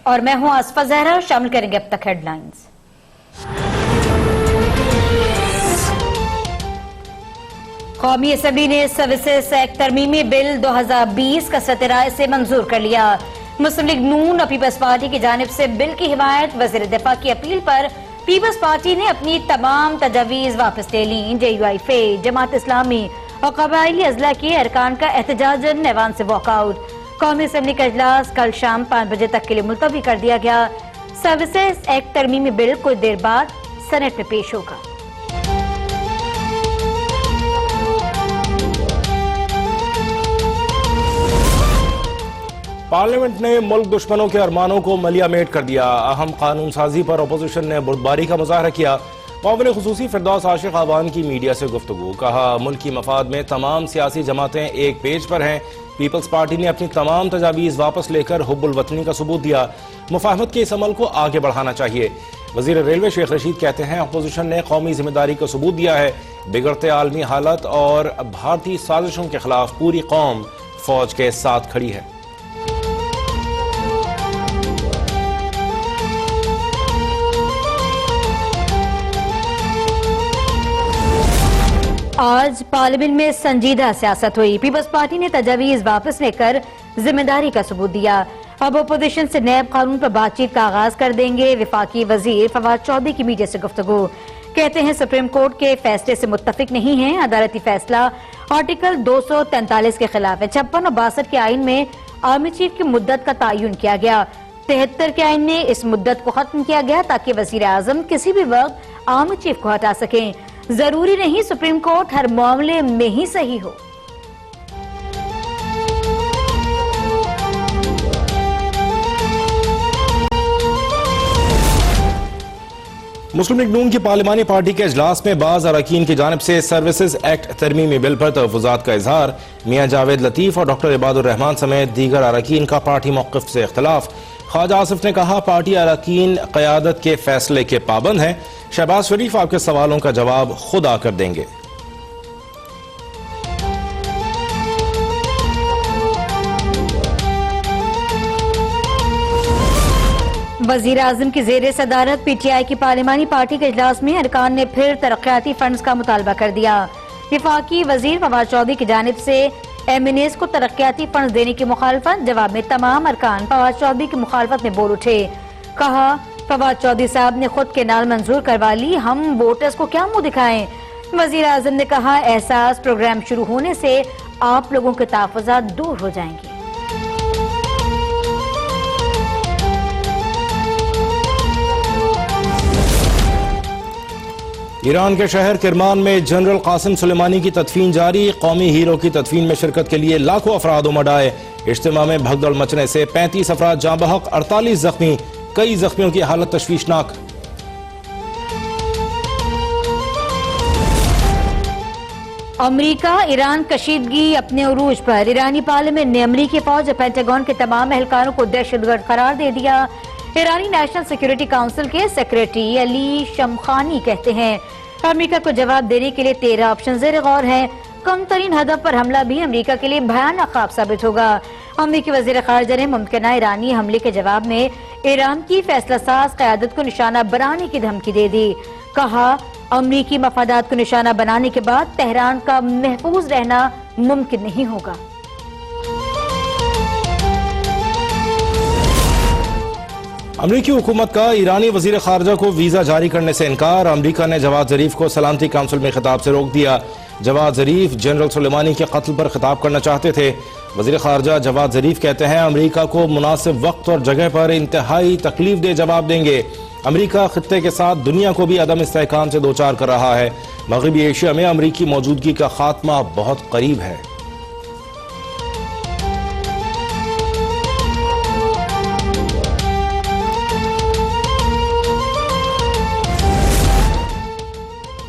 और मैं हूं आसफा जहरा। शामिल करेंगे अब तक हेडलाइंस। कौमी असेंबली ने सर्विसेज एक्ट तरमीमी बिल 2020 का सतराय से मंजूर कर लिया। मुस्लिम लीग नून और पीपल्स पार्टी की जानिब से बिल की हिमायत। वज़ीर दिफा की अपील पर पीपल्स पार्टी ने अपनी तमाम तजावीज वापस ले ली। JUI, जमात इस्लामी और कबायली अजला के अरकान का एहतजाजन ऐवान से वॉकआउट। कौमी असेंबली का इजलास कल शाम 5 बजे तक के लिए मुलतवी कर दिया गया। सर्विसेज एक्ट तरमीमी बिल कुछ देर बाद सेनेट में पेश होगा। पार्लियामेंट ने मुल्क दुश्मनों के अरमानों को मलियामेट कर दिया। अहम कानून साजी पर अपोजिशन ने बुर्दबारी का मुजाहरा किया। मुआविन खुसूसी फिरदौस आशिक आवान की मीडिया से गुफ्तगू। कहा, मुल्क की मफाद में तमाम सियासी जमातें एक पेज पर हैं। पीपल्स पार्टी ने अपनी तमाम तजावीज़ वापस लेकर हुब्बुल वतनी का सबूत दिया। मुफाहमत के इस अमल को आगे बढ़ाना चाहिए। वज़ीर रेलवे शेख रशीद कहते हैं, अपोजिशन ने कौमी जिम्मेदारी का सबूत दिया है। बिगड़ते आलमी हालत और भारतीय साजिशों के खिलाफ पूरी कौम फौज के साथ खड़ी है। आज पार्लियामेंट में संजीदा सियासत हुई। पीपल्स पार्टी ने तजावीज वापस लेकर जिम्मेदारी का सबूत दिया। अब अपोजिशन से नैब कानून पर बातचीत का आगाज कर देंगे। वफाकी वजीर फवाद चौधरी की मीडिया से गुफ्तगू। कहते हैं, सुप्रीम कोर्ट के फैसले से मुत्तफिक नहीं है। अदालती फैसला आर्टिकल 243 के खिलाफ है। 56 और 62 के आइन में आर्मी चीफ की मुद्दत का तयन किया गया। 73 के आइन में इस मुद्दत को खत्म किया गया ताकि वजीर आजम किसी भी वक्त आर्मी चीफ को हटा सकें। जरूरी नहीं सुप्रीम कोर्ट हर मामले में ही सही हो। मुस्लिम लीग नून की पार्लिमानी पार्टी के इजलास में बाज अरकान की जानिब से सर्विसेज एक्ट तरमीमी बिल पर तहफ़्फ़ुज़ात का इजहार। मियां जावेद लतीफ और डॉक्टर इबादुर रहमान समेत दीगर अरकान का पार्टी मौक़िफ़ से इख्तलाफ। ख्वाजा आसिफ ने कहा, पार्टी अरकान क़यादत के फैसले के पाबंद हैं। शहबाज शरीफ आपके सवालों का जवाब खुद आकर देंगे। वजीर आजम की जेर सदारत PTI की पार्लिमानी पार्टी के इजलास में अरकान ने फिर तरक्याती फंड्स का मुतालबा कर दिया। वफाकी वजीर फवाद चौधरी की जानिब से MNAs को तरक्याती फंड देने की मुखालफत। जवाब में तमाम अरकान फवाद चौधरी की मुखालफत में बोल उठे। कहा, फवाद चौधरी साहब ने खुद के नाल मंजूर करवा ली, हम वोटर्स को क्या मुंह दिखाएं। वजीर आजम ने कहा, एहसास प्रोग्राम शुरू होने से आप लोगों के तहफ़्फ़ुज़ात दूर हो जाएंगे। ईरान के शहर किरमान में जनरल कासिम सुलेमानी की तदफीन जारी। कौमी हीरो की तदफीन में शिरकत के लिए लाखों अफराद उमड़ आए। इज्तिमा में भगदड़ मचने से 35 अफराद जाँ बहक, 48 जख्मी। कई जख्मियों की हालत तशवीशनाक। अमरीका ईरान कशीदगी अपने उरूज पर। ईरानी पार्लियामेंट ने अमरीकी फौज और पेंटागन के तमाम एहलकारों को दहशतगर्द करार दे दिया। ईरानी नेशनल सिक्योरिटी काउंसिल के सेक्रेटरी अली शमखानी कहते हैं, अमरीका को जवाब देने के लिए 13 ऑप्शन ज़ेर गौर हैं। कम तरीन हदफ पर हमला भी अमरीका के लिए भयानक ख्वाब साबित होगा। अमरीकी वज़ीर ख़ारिजा ने मुमकिन ईरानी हमले के जवाब में ईरान की फैसला साज क़यादत को निशाना बनाने की धमकी दे दी। कहा, अमरीकी मफादात को निशाना बनाने के बाद तेहरान का महफूज रहना मुमकिन नहीं होगा। अमरीकी हुकूमत का ईरानी वजीर खारजा को वीजा जारी करने से इनकार। अमरीका ने जवाद जरीफ को सलामती काउंसिल में खिताब से रोक दिया। जवाद जरीफ जनरल सुलेमानी के कत्ल पर खिताब करना चाहते थे। वजीर खारजा जवाद जरीफ कहते हैं, अमरीका को मुनासिब वक्त और जगह पर इंतहाई तकलीफ दे जवाब देंगे। अमरीका खित्ते के साथ दुनिया को भी अदम इस्तेहकाम से दो चार कर रहा है। मगरबी एशिया में अमरीकी मौजूदगी का खात्मा बहुत करीब है।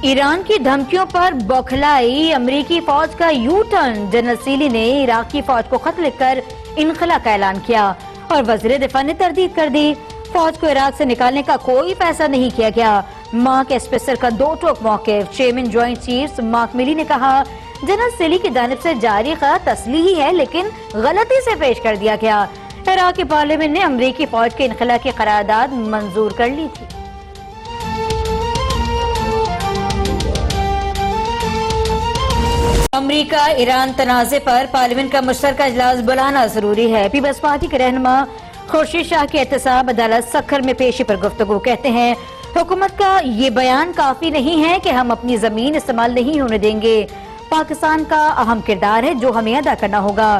ईरान की धमकियों पर बौखलाई अमरीकी फौज का यू टर्न। जनरल सीली ने इराकी फौज को खत लिखकर इनखला का ऐलान किया और वज़ीर दिफा ने तरदीद कर दी। फौज को इराक से निकालने का कोई फैसला नहीं किया गया। मार्क एस्पेसर का दो टोक मौक़िफ़। Chairman joint chiefs Mark Milley ने कहा, जनरल सीली की जानिब से जारी खत असली ही है लेकिन गलती से पेश कर दिया गया। इराकी पार्लियामेंट ने अमरीकी फौज के इनखला की करारदाद मंजूर कर ली थी। अमरीका ईरान तनाज़े पर पार्लियामेंट का मुश्तरका इजलास बुलाना जरूरी है। पीपल्स पार्टी के रहनुमा खुर्शीद शाह की एहतसाब अदालत सखर में पेशी पर गुफ्तगू। कहते हैं हुकूमत का ये बयान काफी नहीं है कि हम अपनी जमीन इस्तेमाल नहीं होने देंगे। पाकिस्तान का अहम किरदार है जो हमें अदा करना होगा।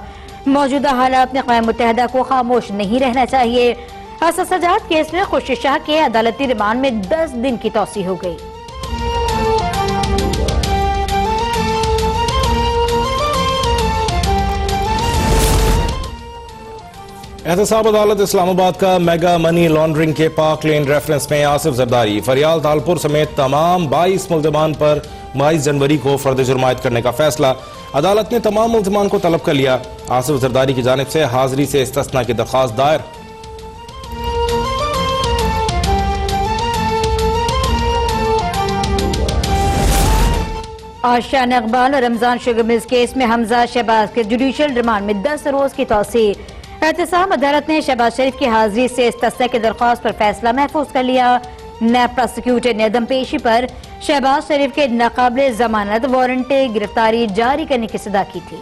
मौजूदा हालात में क़ौम मुत्तहिदा को खामोश नहीं रहना चाहिए। असद सजाद केस में खुर्शीद शाह के अदालती रिमांड में 10 दिन की तौसी हो गई। एहतसाब अदालत इस्लामाबाद का मेगा मनी लॉन्ड्रिंग के पाक लेन रेफरेंस में आसिफ जरदारी, फरियाल तालपुर समेत तमाम 22 मुल्ज़िमान पर 22 जनवरी को फर्द जुर्म आयद करने का फैसला। अदालत ने तमाम मुल्ज़िमान को तलब कर लिया। आसिफ जरदारी की जानिब से हाजिरी से इस्तिस्ना की दरख्वास्त दायर। आशान इकबाल और रमजान शुगर मिल्स केस में हमजा शहबाज के जुडिशल रिमांड में 10 रोज की तौसी। एहतसाब अदालत ने शहबाज शरीफ की हाजिरी से इस्तिस्ना की दरख्वास्त पर फैसला महफूज कर लिया। नैब प्रोसिक्यूटर ने अदम पेशी पर शहबाज शरीफ के नाकाबिले जमानत वारंट गिरफ्तारी जारी करने की सदा की थी।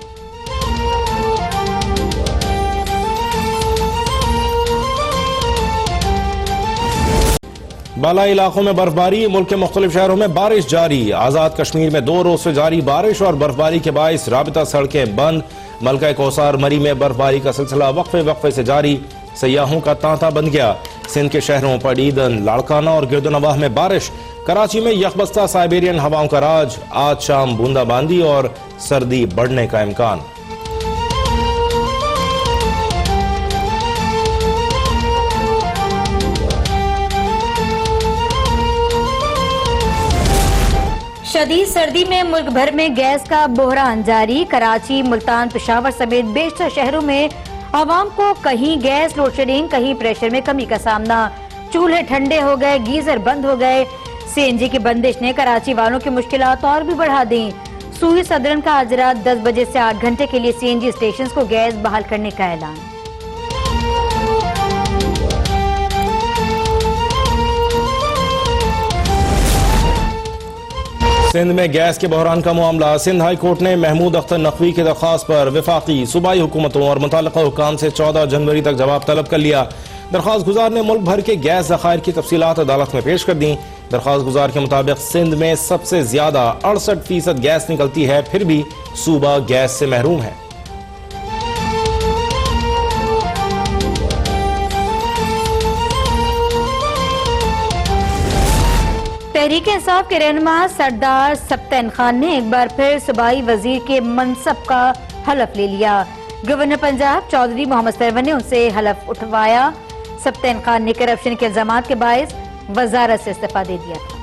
बालाई इलाकों में बर्फबारी, मुल्क के मुख्तलिफ शहरों में बारिश जारी। आजाद कश्मीर में 2 रोज से जारी बारिश और बर्फबारी के बायस राबिता सड़कें बंद। मलका कौसार मरी में बर्फबारी का सिलसिला वक्फे वक्फे से जारी। सयाहों का तांता बन गया। सिंध के शहरों पडीदन, लाड़काना और गिरदनवाह में बारिश। कराची में यकबस्ता साइबेरियन हवाओं का राज। आज शाम बूंदाबांदी और सर्दी बढ़ने का इम्कान। शदीद सर्दी में मुल्क भर में गैस का बहरान जारी। कराची, मुल्तान, पेशावर समेत बेशतर शहरों में आवाम को कहीं गैस लोड शेडिंग, कहीं प्रेशर में कमी का सामना। चूल्हे ठंडे हो गए, गीजर बंद हो गए। सीएनजी की बंदिश ने कराची वालों की मुश्किलात और भी बढ़ा दी। सूही सदरन का आज रात 10 बजे से 8 घंटे के लिए सीएनजी स्टेशन को गैस बहाल करने का ऐलान। सिंध में गैस के बहरान का मामला। सिंध हाई कोर्ट ने महमूद अख्तर नकवी की दरख्वास्त पर वफाकी, सूबाई हुकूमतों और मुतल्लिका हुकाम से 14 जनवरी तक जवाब तलब कर लिया। दरख्वास्त गुजार ने मुल्क भर के गैस ज़खायर की तफसीलात अदालत में पेश कर दी। दरख्वास्त गुजार के मुताबिक सिंध में सबसे ज्यादा 68% गैस निकलती है, फिर भी सूबा गैस से महरूम है। तहरीक इंसाफ के रहनुमा सरदार सप्तैन खान ने एक बार फिर सूबाई वजीर के मनसब का हलफ ले लिया। गवर्नर पंजाब चौधरी मोहम्मद सरवन ने उनसे हलफ उठवाया। सप्तैन खान ने करप्शन के इल्जामात के बायस वजारत से इस्तीफा दे दिया था।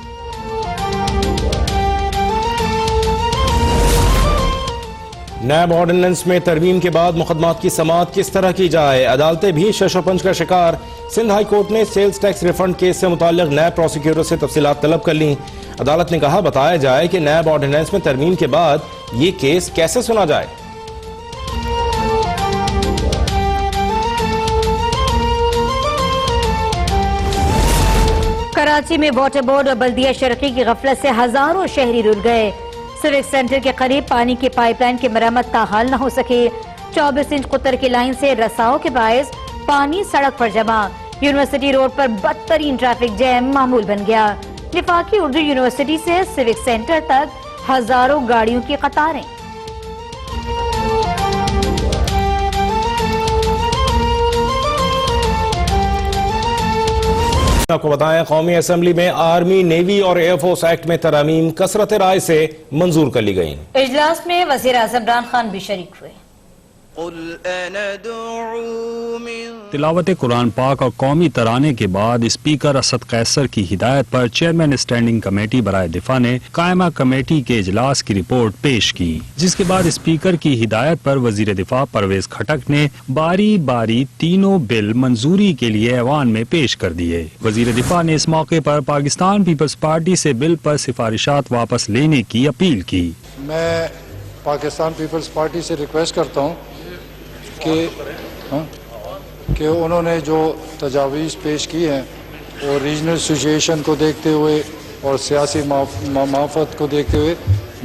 नैब ऑर्डिनेंस में तरमीम के बाद मुकदमात की समाअत किस तरह की जाए, अदालतें भी शशोपंच का शिकार। सिंध हाई कोर्ट ने सेल्स टैक्स रिफंड केस से मुताल्लिक नैब प्रोसिक्यूटर से तफसीलात तलब कर ली। अदालत ने कहा बताया जाए कि नैब ऑर्डिनेंस में तरमीम के बाद ये केस कैसे सुना जाए। कराची में वाटर बोर्ड और बल्दिया शर्की की गफलत से हजारों शहरी रुल गए। सिविक सेंटर के करीब पानी की पाइपलाइन की मरम्मत ताहाल न हो सके। 24 इंच कुतर की लाइन से रसाव के बायस पानी सड़क पर जमा। यूनिवर्सिटी रोड पर बदतरीन ट्रैफिक जैम मामूल बन गया। निफाकी उर्दू यूनिवर्सिटी से सिविक सेंटर तक हजारों गाड़ियों की कतारें। आपको बताएं, कौमी असेंबली में आर्मी, नेवी और एयरफोर्स एक्ट में तरामीम कसरत राय से मंजूर कर ली गई। इजलास में वजीर आज़म इमरान खान भी शरीक हुए। तिलावत कुरान पाक और कौमी तराने के बाद स्पीकर असद कैसर की हिदायत पर चेयरमैन स्टैंडिंग कमेटी बराए दिफा ने कायमा कमेटी के इजलास की रिपोर्ट पेश की, जिसके बाद स्पीकर की हिदायत पर वजीर दिफा परवेज खटक ने बारी बारी तीनों बिल मंजूरी के लिए ऐवान में पेश कर दिए। वजीर दिफा ने इस मौके पर पाकिस्तान पीपल्स पार्टी से बिल पर सिफारिशात वापस लेने की अपील की। मैं पाकिस्तान पीपल्स पार्टी से रिक्वेस्ट करता हूँ कि कि उन्होंने जो तजावीज़ पेश की हैं और रीजनल सिचुएशन को देखते हुए और सियासी माफत को देखते हुए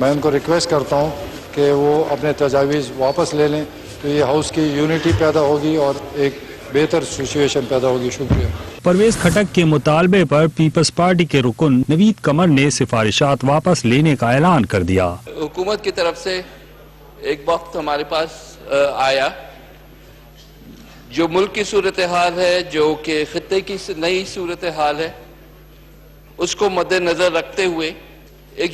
मैं उनको रिक्वेस्ट करता हूँ कि वो अपने तजावीज़ वापस ले लें, तो ये हाउस की यूनिटी पैदा होगी और एक बेहतर सिचुएशन पैदा होगी। शुक्रिया। परवेज खटक के मुतालबे पर पीपल्स पार्टी के रुकन नवीद कमर ने सिफारिशात वापस लेने का ऐलान कर दिया। हुकूमत की तरफ से एक वक्त हमारे पास आया, जो मुल्क की सूरत हाल है, जो कि खित्ते की नई सूरत हाल है, उसको मद्देनजर रखते हुए एक